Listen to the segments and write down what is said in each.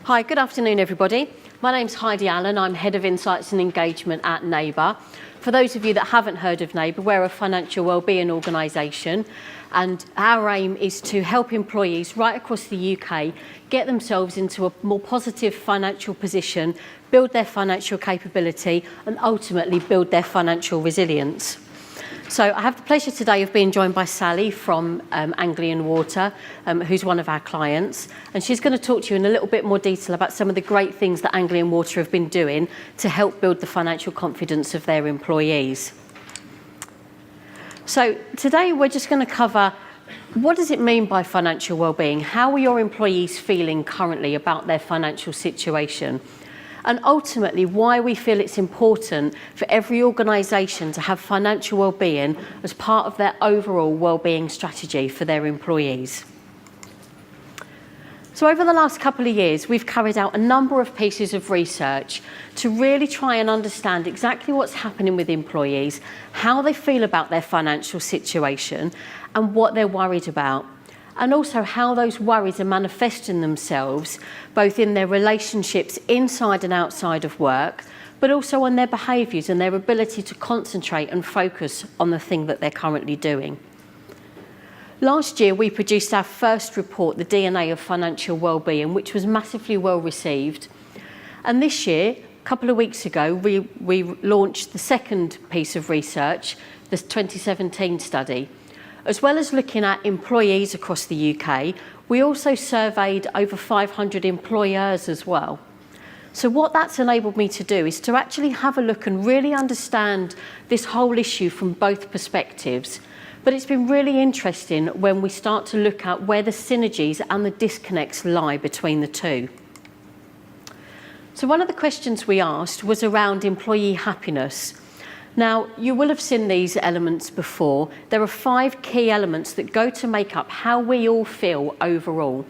Hi, good afternoon everybody. My name's Heidi Allen. I'm Head of Insights and Engagement at Neyber. For those of you that haven't heard of Neyber, we're a financial wellbeing organisation, and our aim is to help employees right across the UK get themselves into a more positive financial position, build their financial capability and ultimately build their financial resilience. So I have the pleasure today of being joined by Sally from Anglian Water, who's one of our clients, and she's going to talk to you in a little bit more detail about some of the great things that Anglian Water have been doing to help build the financial confidence of their employees. So today we're just going to cover what does it mean by financial wellbeing? How are your employees feeling currently about their financial situation? And ultimately why we feel it's important for every organisation to have financial wellbeing as part of their overall wellbeing strategy for their employees. So over the last couple of years, we've carried out a number of pieces of research to really try and understand exactly what's happening with employees, how they feel about their financial situation and what they're worried about. And also how those worries are manifesting themselves both in their relationships inside and outside of work, but also on their behaviours and their ability to concentrate and focus on the thing that they're currently doing. Last year we produced our first report, The DNA of Financial Wellbeing, which was massively well received. And this year, a couple of weeks ago, we launched the second piece of research, the 2017 study. As well as looking at employees across the UK, we also surveyed over 500 employers as well. So what that's enabled me to do is to actually have a look and really understand this whole issue from both perspectives. But it's been really interesting when we start to look at where the synergies and the disconnects lie between the two. So one of the questions we asked was around employee happiness. Now, you will have seen these elements before. There are 5 key elements that go to make up how we all feel overall.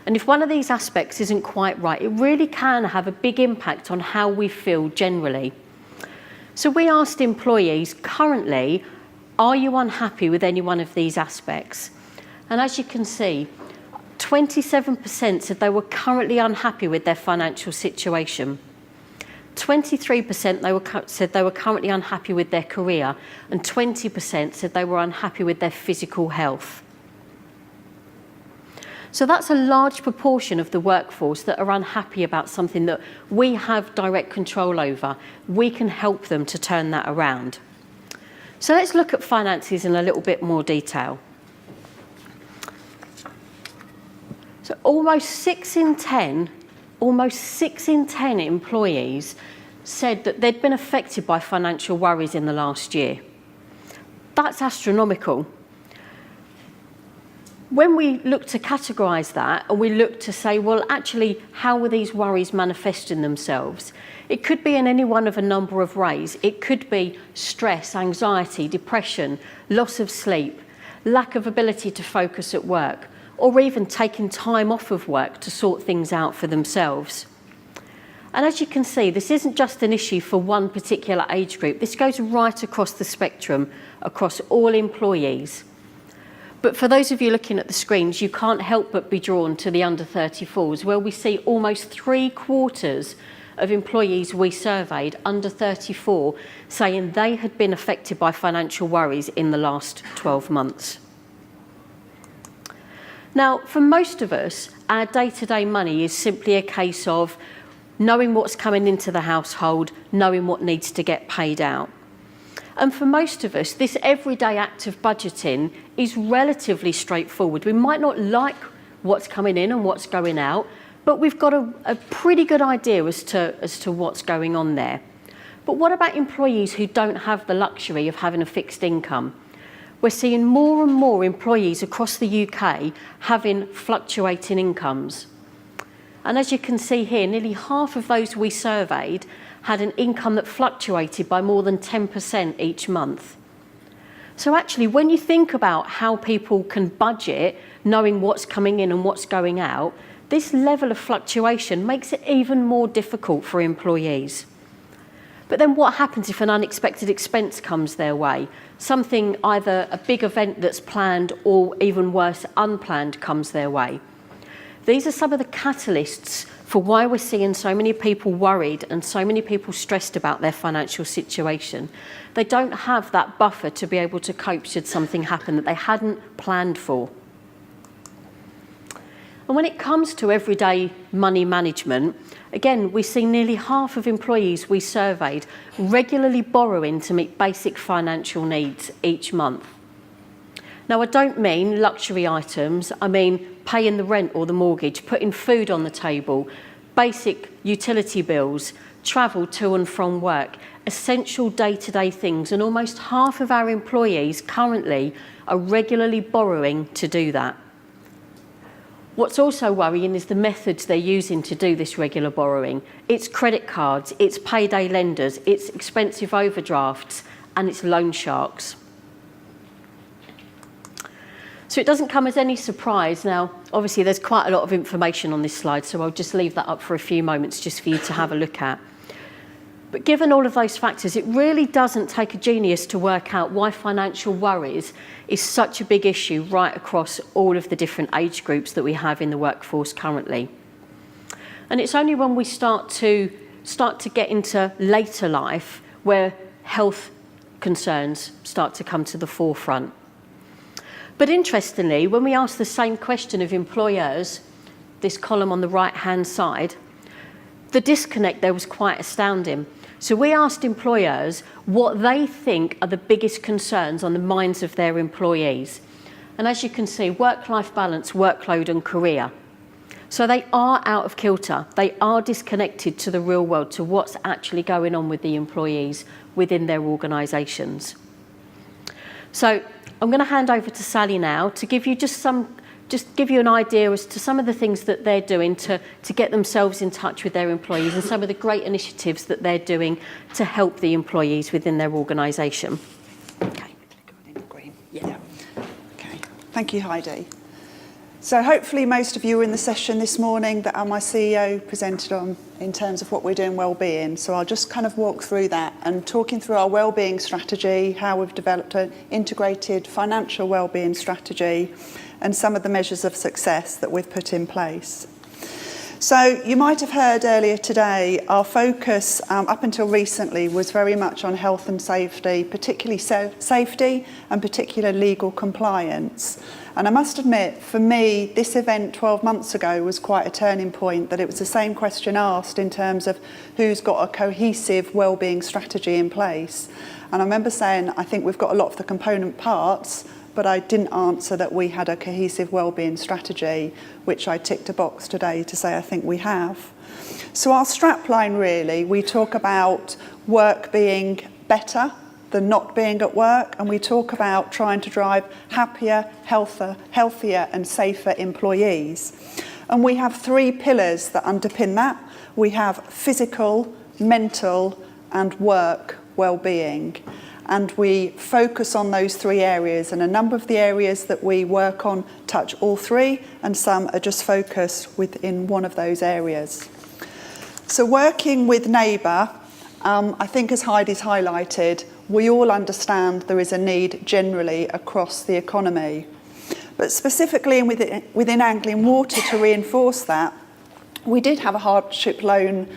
And if one of these aspects isn't quite right, it really can have a big impact on how we feel generally. So we asked employees currently, are you unhappy with any one of these aspects? And as you can see, 27% said they were currently unhappy with their financial situation. 23% said they were currently unhappy with their career, and 20% said they were unhappy with their physical health. So that's a large proportion of the workforce that are unhappy about something that we have direct control over. We can help them to turn that around. So let's look at finances in a little bit more detail. So almost 6 in 10 employees said that they'd been affected by financial worries in the last year. That's astronomical. When we look to categorise that and we look to say, well, actually, how are these worries manifesting themselves? It could be in any one of a number of ways. It could be stress, anxiety, depression, loss of sleep, lack of ability to focus at work, or even taking time off of work to sort things out for themselves. And as you can see, this isn't just an issue for one particular age group. This goes right across the spectrum, across all employees. But for those of you looking at the screens, you can't help but be drawn to the under 34s, where we see almost 3/4 of employees we surveyed under 34 saying they had been affected by financial worries in the last 12 months. Now, for most of us, our day-to-day money is simply a case of knowing what's coming into the household, knowing what needs to get paid out. And for most of us, this everyday act of budgeting is relatively straightforward. We might not like what's coming in and what's going out, but we've got a pretty good idea as to what's going on there. But what about employees who don't have the luxury of having a fixed income? We're seeing more and more employees across the UK having fluctuating incomes. And as you can see here, nearly half of those we surveyed had an income that fluctuated by more than 10% each month. So actually, when you think about how people can budget, knowing what's coming in and what's going out, this level of fluctuation makes it even more difficult for employees. But then what happens if an unexpected expense comes their way? Something, either a big event that's planned or even worse, unplanned, comes their way. These are some of the catalysts for why we're seeing so many people worried and so many people stressed about their financial situation. They don't have that buffer to be able to cope should something happen that they hadn't planned for. And when it comes to everyday money management, again, we see nearly half of employees we surveyed regularly borrowing to meet basic financial needs each month. Now, I don't mean luxury items, I mean paying the rent or the mortgage, putting food on the table, basic utility bills, travel to and from work, essential day-to-day things, and almost half of our employees currently are regularly borrowing to do that. What's also worrying is the methods they're using to do this regular borrowing. It's credit cards, it's payday lenders, it's expensive overdrafts, and it's loan sharks. So it doesn't come as any surprise. Now, obviously there's quite a lot of information on this slide, so I'll just leave that up for a few moments just for you to have a look at. But given all of those factors, it really doesn't take a genius to work out why financial worries is such a big issue right across all of the different age groups that we have in the workforce currently. And it's only when we start to get into later life where health concerns start to come to the forefront. But interestingly, when we ask the same question of employers, this column on the right-hand side, the disconnect there was quite astounding. So we asked employers what they think are the biggest concerns on the minds of their employees. And as you can see, work-life balance, workload and career. So they are out of kilter. They are disconnected to the real world, to what's actually going on with the employees within their organisations. So I'm going to hand over to Sally now to give you just give you an idea as to some of the things that they're doing to get themselves in touch with their employees and some of the great initiatives that they're doing to help the employees within their organisation. Okay. Yeah. Okay. Thank you, Heidi. So hopefully most of you were in the session this morning that my CEO presented on in terms of what we're doing wellbeing. So I'll just kind of walk through that and talking through our wellbeing strategy, how we've developed an integrated financial wellbeing strategy, and some of the measures of success that we've put in place. So you might have heard earlier today, our focus up until recently was very much on health and safety, particularly safety and particular legal compliance. And I must admit, for me, this event 12 months ago was quite a turning point, that it was the same question asked in terms of who's got a cohesive wellbeing strategy in place. And I remember saying, I think we've got a lot of the component parts, but I didn't answer that we had a cohesive wellbeing strategy, which I ticked a box today to say I think we have. So our strapline really, we talk about work being better than not being at work, and we talk about trying to drive happier, healthier and safer employees. And we have 3 pillars that underpin that. We have physical, mental and work wellbeing. And we focus on those 3 areas, and a number of the areas that we work on touch all 3, and some are just focused within one of those areas. So working with Neyber, I think as Heidi's highlighted, we all understand there is a need generally across the economy. But specifically within Anglian Water, to reinforce that, we did have a hardship loan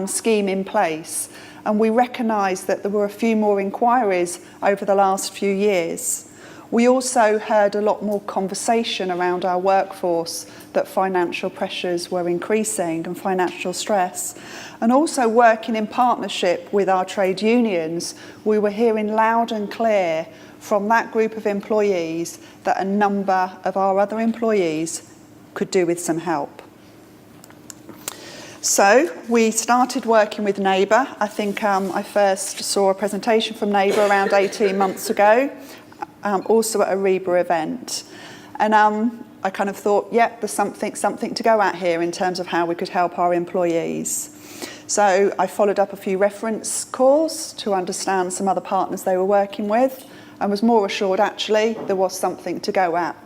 scheme in place. And we recognised that there were a few more inquiries over the last few years. We also heard a lot more conversation around our workforce that financial pressures were increasing and financial stress. And also working in partnership with our trade unions, we were hearing loud and clear from that group of employees that a number of our other employees could do with some help. So we started working with Neyber. I think I first saw a presentation from Neyber around 18 months ago, also at a REBA event. And I kind of thought, yeah, there's something to go at here in terms of how we could help our employees. So I followed up a few reference calls to understand some other partners they were working with, and was more assured actually there was something to go at.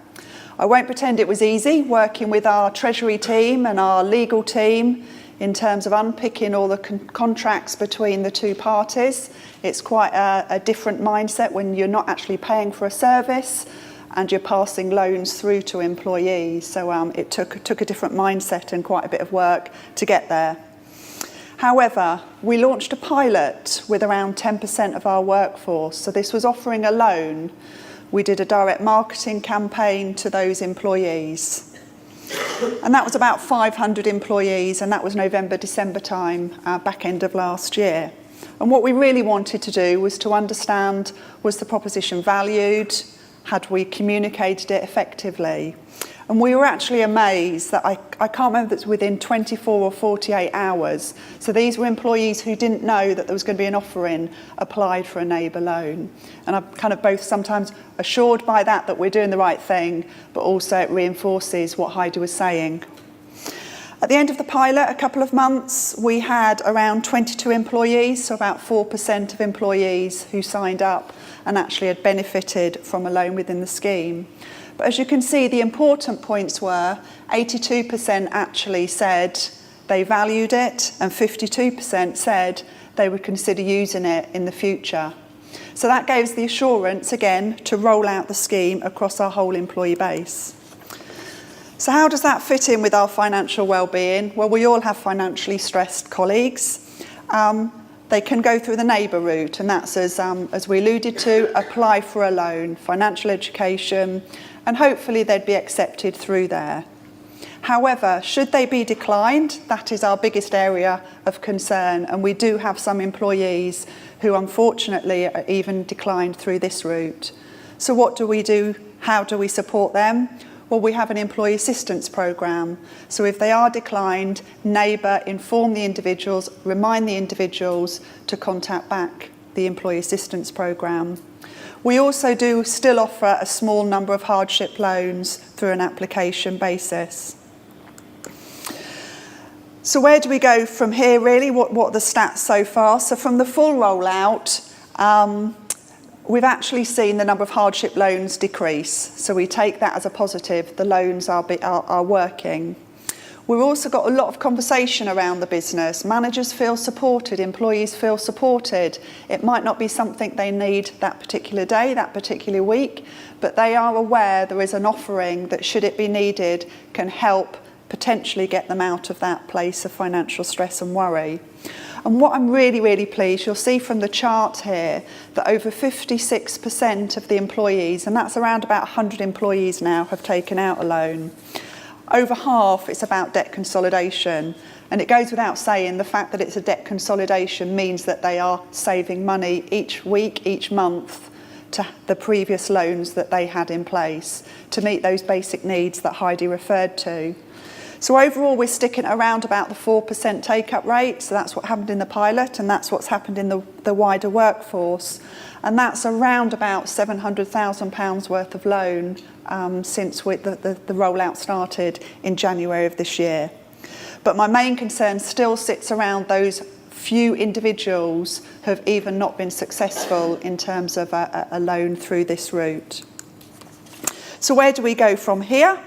I won't pretend it was easy working with our Treasury team and our legal team in terms of unpicking all the contracts between the 2 parties. It's quite a different mindset when you're not actually paying for a service, and you're passing loans through to employees. So it took a different mindset and quite a bit of work to get there. However, we launched a pilot with around 10% of our workforce. So this was offering a loan. We did a direct marketing campaign to those employees. And that was about 500 employees, and that was November, December time, back end of last year. And what we really wanted to do was to understand, was the proposition valued? Had we communicated it effectively? And we were actually amazed that I can't remember if it's within 24 or 48 hours. So these were employees who didn't know that there was going to be an offering applied for a Neyber loan. And I'm kind of both sometimes assured by that we're doing the right thing, but also it reinforces what Heidi was saying. At the end of the pilot, a couple of months, we had around 22 employees, so about 4% of employees who signed up and actually had benefited from a loan within the scheme. But as you can see, the important points were 82% actually said they valued it, and 52% said they would consider using it in the future. So that gave us the assurance, again, to roll out the scheme across our whole employee base. So how does that fit in with our financial well-being? Well, we all have financially stressed colleagues. They can go through the Neyber route, and that's, as we alluded to, apply for a loan, financial education, and hopefully they'd be accepted through there. However, should they be declined, that is our biggest area of concern, and we do have some employees who unfortunately are even declined through this route. So what do we do? How do we support them? Well, we have an employee assistance programme. So if they are declined, Neyber inform the individuals, remind the individuals to contact back the employee assistance programme. We also do still offer a small number of hardship loans through an application basis. So where do we go from here really? What are the stats so far? So from the full rollout, we've actually seen the number of hardship loans decrease. So we take that as a positive. The loans are working. We've also got a lot of conversation around the business. Managers feel supported, employees feel supported. It might not be something they need that particular day, that particular week, but they are aware there is an offering that, should it be needed, can help potentially get them out of that place of financial stress and worry. And what I'm really, really pleased, you'll see from the chart here that over 56% of the employees, and that's around about 100 employees now, have taken out a loan. Over half, it's about debt consolidation. And it goes without saying, the fact that it's a debt consolidation means that they are saving money each week, each month, to the previous loans that they had in place to meet those basic needs that Heidi referred to. So overall, we're sticking around about the 4% take-up rate. So that's what happened in the pilot, and that's what's happened in the wider workforce. And that's around about £700,000 worth of loan since the rollout started in January of this year. But my main concern still sits around those few individuals who have even not been successful in terms of a loan through this route. So where do we go from here?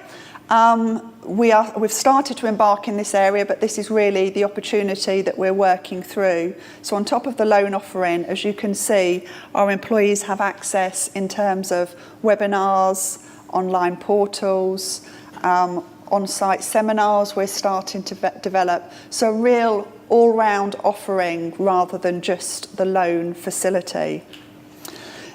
We've started to embark in this area, but this is really the opportunity that we're working through. So on top of the loan offering, as you can see, our employees have access in terms of webinars, online portals, on-site seminars we're starting to develop. So a real all-round offering rather than just the loan facility.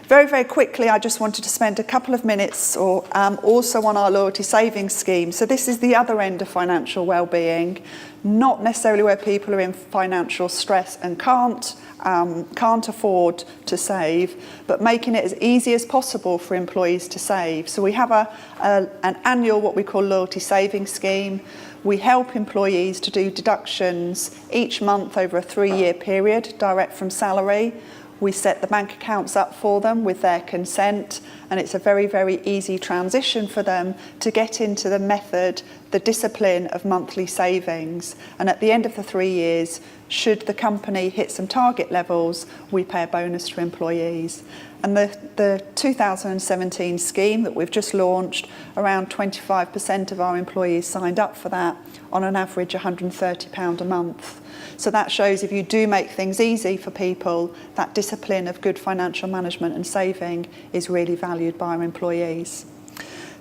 Very, very quickly, I just wanted to spend a couple of minutes also on our loyalty savings scheme. So this is the other end of financial well-being, not necessarily where people are in financial stress and can't afford to save, but making it as easy as possible for employees to save. So we have an annual, what we call loyalty savings scheme. We help employees to do deductions each month over a 3-year period, direct from salary. We set the bank accounts up for them with their consent, and it's a very, very easy transition for them to get into the method, the discipline of monthly savings. And at the end of the 3 years, should the company hit some target levels, we pay a bonus to employees. And the 2017 scheme that we've just launched, around 25% of our employees signed up for that, on an average £130 a month. So that shows if you do make things easy for people, that discipline of good financial management and saving is really valued by our employees.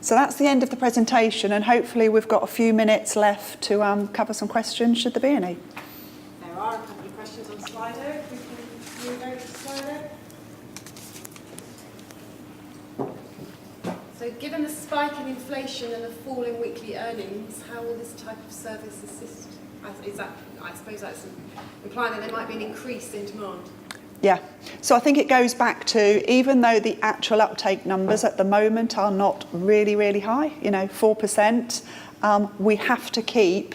So that's the end of the presentation, and hopefully we've got a few minutes left to cover some questions, should there be any. There are a couple of questions on Slido. If we can move over to Slido. So given the spike in inflation and the fall in weekly earnings, how will this type of service assist? I suppose that's implying that there might be an increase in demand. Yeah, so I think it goes back to, even though the actual uptake numbers at the moment are not really, really high, 4%, we have to keep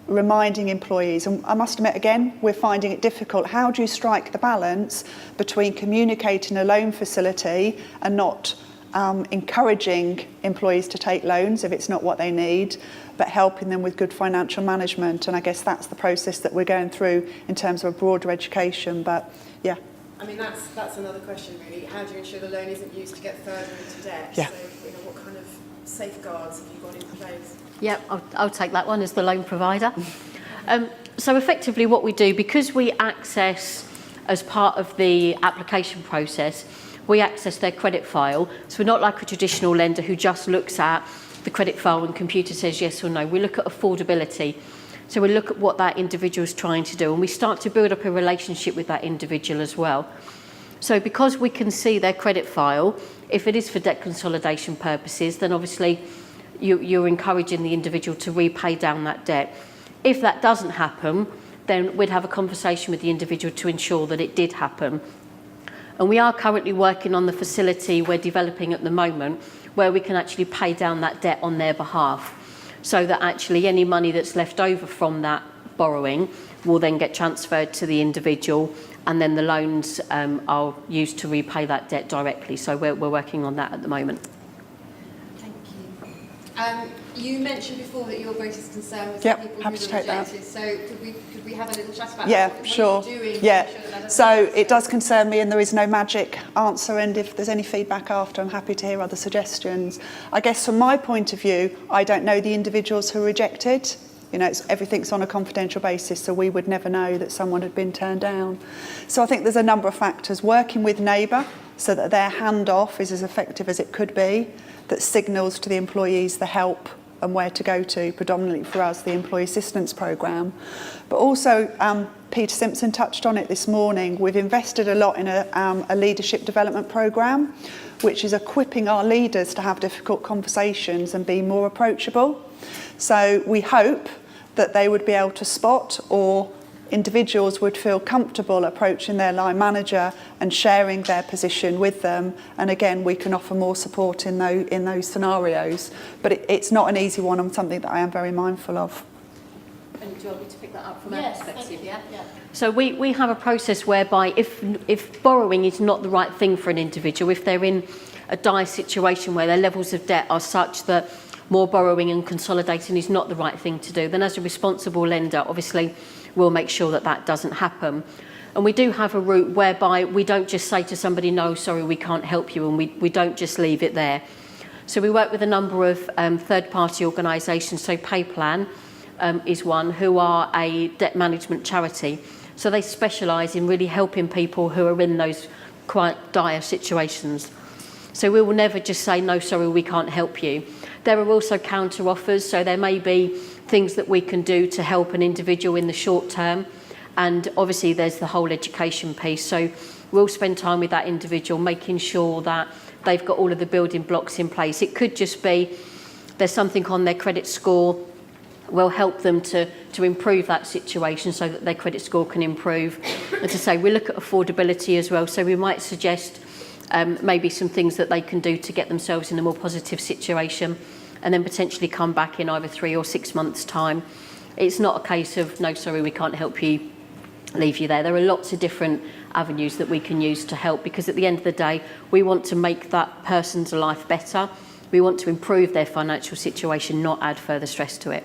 reminding employees, and I must admit again, we're finding it difficult. How do you strike the balance between communicating a loan facility and not encouraging employees to take loans if it's not what they need, but helping them with good financial management? And I guess that's the process that we're going through in terms of a broader education, but yeah. I mean, that's another question really. How do you ensure the loan isn't used to get further into debt? Yeah. So, what kind of safeguards have you got in place? Yeah, I'll take that one as the loan provider. So effectively what we do, because we access, as part of the application process, we access their credit file. So we're not like a traditional lender who just looks at the credit file and computer says yes or no. We look at affordability. So we look at what that individual is trying to do, and we start to build up a relationship with that individual as well. So because we can see their credit file, if it is for debt consolidation purposes, then obviously you're encouraging the individual to repay down that debt. If that doesn't happen, then we'd have a conversation with the individual to ensure that it did happen. And we are currently working on the facility we're developing at the moment, where we can actually pay down that debt on their behalf, so that actually any money that's left over from that borrowing will then get transferred to the individual, and then the loans are used to repay that debt directly. So we're working on that at the moment. Thank you. You mentioned before that your greatest concern was Yep, people happy who to were take that. rejected. So could we have a little chat about Yeah, that? What sure. are you doing Yeah. to make sure that doesn't So happen? it does concern me, and there is no magic answer, and if there's any feedback after, I'm happy to hear other suggestions. I guess from my point of view, I don't know the individuals who are rejected. Everything's on a confidential basis, so we would never know that someone had been turned down. So I think there's a number of factors. Working with Neyber so that their handoff is as effective as it could be, that signals to the employees the help and where to go to, predominantly for us, the Employee Assistance Programme. But also, Peter Simpson touched on it this morning, we've invested a lot in a leadership development programme, which is equipping our leaders to have difficult conversations and be more approachable. So we hope that they would be able to spot, or individuals would feel comfortable approaching their line manager and sharing their position with them. And again, we can offer more support in those scenarios. But it's not an easy one, and something that I am very mindful of. And do you want me to pick that up from Yes, our perspective? yeah. So we have a process whereby if borrowing is not the right thing for an individual, if they're in a dire situation where their levels of debt are such that more borrowing and consolidating is not the right thing to do, then as a responsible lender, obviously, we'll make sure that that doesn't happen. And we do have a route whereby we don't just say to somebody, no, sorry, we can't help you, and we don't just leave it there. So we work with a number of third-party organisations. So PayPlan is one, who are a debt management charity. So they specialise in really helping people who are in those quite dire situations. So we will never just say, no, sorry, we can't help you. There are also counter offers, so there may be things that we can do to help an individual in the short term. And obviously there's the whole education piece. So we'll spend time with that individual, making sure that they've got all of the building blocks in place. It could just be there's something on their credit score. We'll help them to improve that situation so that their credit score can improve. And to say, we look at affordability as well. So we might suggest maybe some things that they can do to get themselves in a more positive situation, and then potentially come back in either 3 or 6 months' time. It's not a case of, no, sorry, we can't help you, leave you there. There are lots of different avenues that we can use to help, because at the end of the day, we want to make that person's life better. We want to improve their financial situation, not add further stress to it.